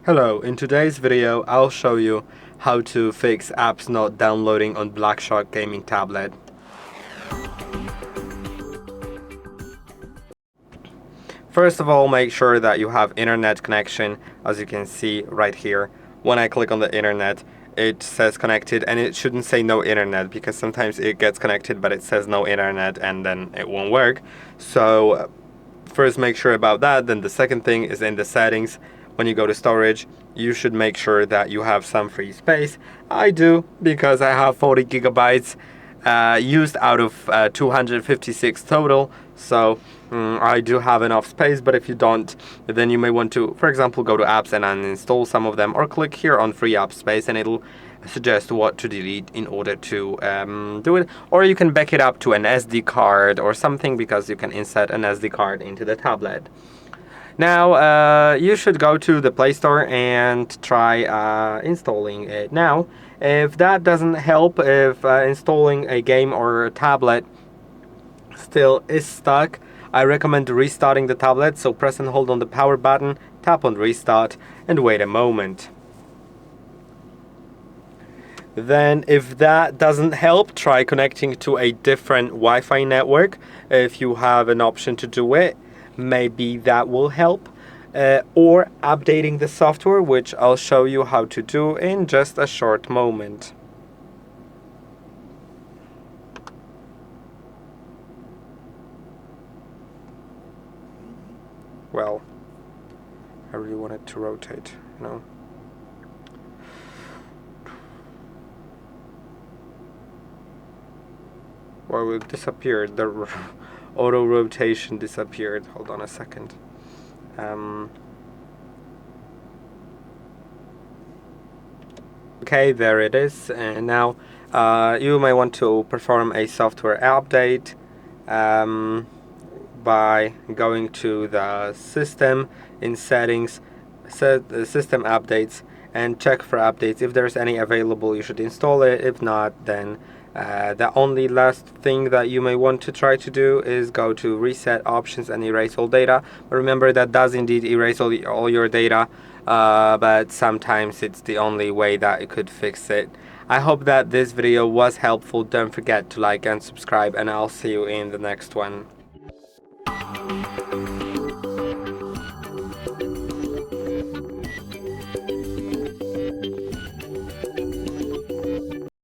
Hello, in today's video I'll show you how to fix apps not downloading on Black Shark gaming tablet. First of all, make sure that you have internet connection, as you can see right here. When I click on the internet, it says connected, and it shouldn't say no internet because sometimes it gets connected but it says no internet and then it won't work. So first make sure about that. Then the second thing is in the settings. When you go to storage, you should make sure that you have some free space. I do, because I have 40 gigabytes used out of 256 total, so I do have enough space. But if you don't, then you may want to, for example, go to apps and uninstall some of them, or click here on free app space and it'll suggest what to delete in order to do it. Or you can back it up to an SD card or something, because you can insert an SD card into the tablet. Now you should go to the Play Store and try installing it. Now if that doesn't help, if installing a game or a tablet still is stuck, I recommend restarting the tablet. So press and hold on the power button, tap on restart and wait a moment. Then if that doesn't help, try connecting to a different Wi-Fi network if you have an option to do it. Maybe that will help. Or updating the software, which I'll show you how to do in just a short moment. Well, I really want it to rotate, you know. Well, it disappeared. The auto rotation disappeared. Hold on a second. Okay, there it is. And now you may want to perform a software update by going to the system, in settings, set the system updates, and check for updates. If there's any available, you should install it. If not, then the only last thing that you may want to try to do is go to reset options and erase all data. But remember, that does indeed erase all your data, but sometimes it's the only way that it could fix it. I hope that this video was helpful. Don't forget to like and subscribe, and I'll see you in the next one.